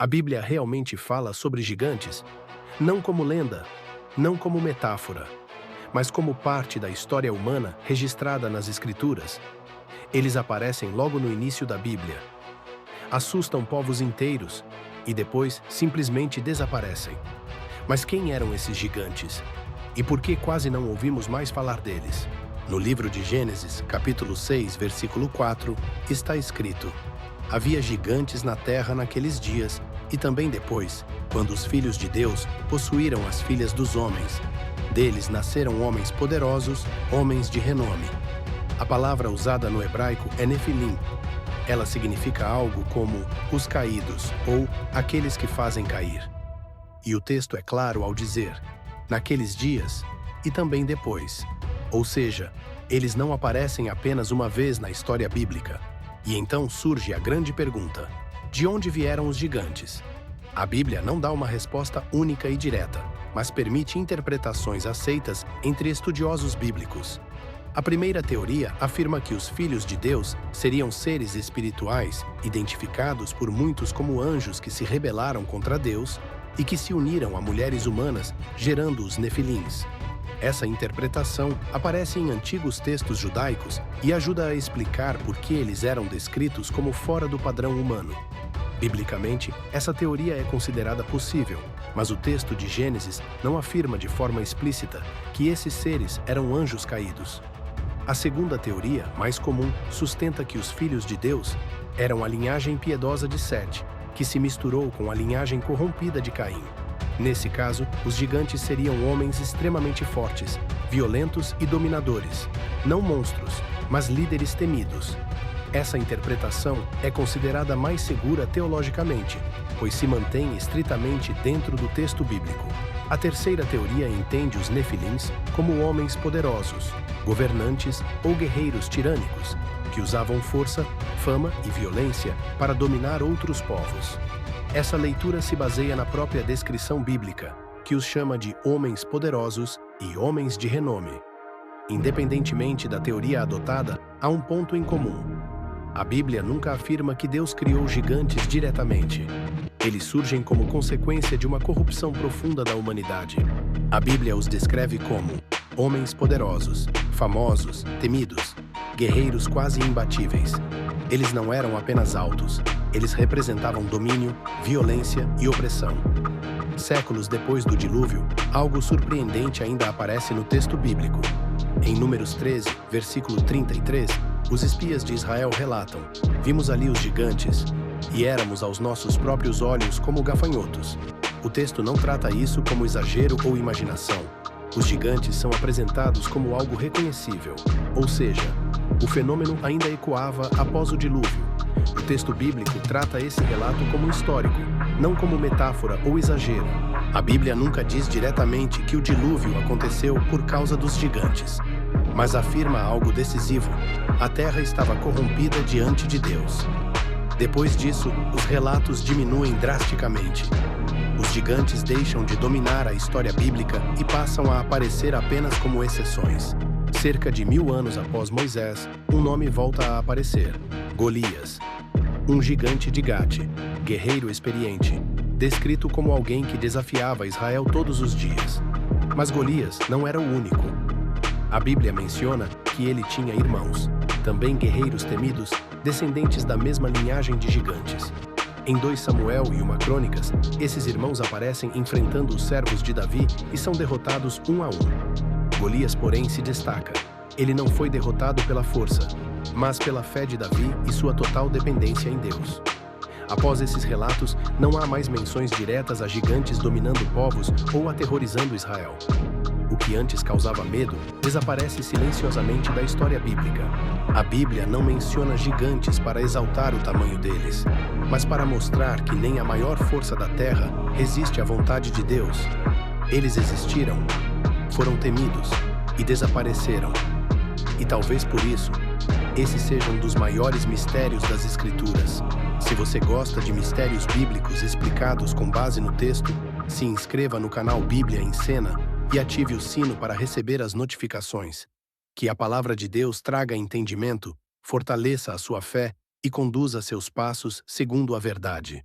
A Bíblia realmente fala sobre gigantes, não como lenda, não como metáfora, mas como parte da história humana registrada nas Escrituras. Eles aparecem logo no início da Bíblia, assustam povos inteiros e depois simplesmente desaparecem. Mas quem eram esses gigantes? E por que quase não ouvimos mais falar deles? No livro de Gênesis, capítulo 6, versículo 4, está escrito: havia gigantes na terra naqueles dias, e também depois, quando os filhos de Deus possuíram as filhas dos homens. Deles nasceram homens poderosos, homens de renome. A palavra usada no hebraico é Nefilim. Ela significa algo como os caídos ou aqueles que fazem cair. E o texto é claro ao dizer, naqueles dias e também depois. Ou seja, eles não aparecem apenas uma vez na história bíblica. E então surge a grande pergunta: de onde vieram os gigantes? A Bíblia não dá uma resposta única e direta, mas permite interpretações aceitas entre estudiosos bíblicos. A primeira teoria afirma que os filhos de Deus seriam seres espirituais, identificados por muitos como anjos que se rebelaram contra Deus e que se uniram a mulheres humanas, gerando os Nefilins. Essa interpretação aparece em antigos textos judaicos e ajuda a explicar por que eles eram descritos como fora do padrão humano. Biblicamente, essa teoria é considerada possível, mas o texto de Gênesis não afirma de forma explícita que esses seres eram anjos caídos. A segunda teoria, mais comum, sustenta que os filhos de Deus eram a linhagem piedosa de Sete, que se misturou com a linhagem corrompida de Caim. Nesse caso, os gigantes seriam homens extremamente fortes, violentos e dominadores, não monstros, mas líderes temidos. Essa interpretação é considerada mais segura teologicamente, pois se mantém estritamente dentro do texto bíblico. A terceira teoria entende os Nefilins como homens poderosos, governantes ou guerreiros tirânicos, que usavam força, fama e violência para dominar outros povos. Essa leitura se baseia na própria descrição bíblica, que os chama de homens poderosos e homens de renome. Independentemente da teoria adotada, há um ponto em comum. A Bíblia nunca afirma que Deus criou gigantes diretamente. Eles surgem como consequência de uma corrupção profunda da humanidade. A Bíblia os descreve como homens poderosos, famosos, temidos, guerreiros quase imbatíveis. Eles não eram apenas altos, eles representavam domínio, violência e opressão. Séculos depois do dilúvio, algo surpreendente ainda aparece no texto bíblico. Em Números 13, versículo 33, os espias de Israel relatam: vimos ali os gigantes, e éramos aos nossos próprios olhos como gafanhotos. O texto não trata isso como exagero ou imaginação. Os gigantes são apresentados como algo reconhecível, ou seja, o fenômeno ainda ecoava após o dilúvio. O texto bíblico trata esse relato como histórico, não como metáfora ou exagero. A Bíblia nunca diz diretamente que o dilúvio aconteceu por causa dos gigantes, mas afirma algo decisivo: a terra estava corrompida diante de Deus. Depois disso, os relatos diminuem drasticamente. Os gigantes deixam de dominar a história bíblica e passam a aparecer apenas como exceções. Cerca de 1000 anos após Moisés, um nome volta a aparecer: Golias. Um gigante de Gate, guerreiro experiente, descrito como alguém que desafiava Israel todos os dias. Mas Golias não era o único. A Bíblia menciona que ele tinha irmãos, também guerreiros temidos, descendentes da mesma linhagem de gigantes. Em 2 Samuel e 1 Crônicas, esses irmãos aparecem enfrentando os servos de Davi e são derrotados um a um. Golias, porém, se destaca. Ele não foi derrotado pela força, mas pela fé de Davi e sua total dependência em Deus. Após esses relatos, não há mais menções diretas a gigantes dominando povos ou aterrorizando Israel. O que antes causava medo desaparece silenciosamente da história bíblica. A Bíblia não menciona gigantes para exaltar o tamanho deles, mas para mostrar que nem a maior força da terra resiste à vontade de Deus. Eles existiram, foram temidos e desapareceram. E talvez por isso, esse seja um dos maiores mistérios das Escrituras. Se você gosta de mistérios bíblicos explicados com base no texto, se inscreva no canal Bíblia em Cena e ative o sino para receber as notificações. Que a palavra de Deus traga entendimento, fortaleça a sua fé e conduza seus passos segundo a verdade.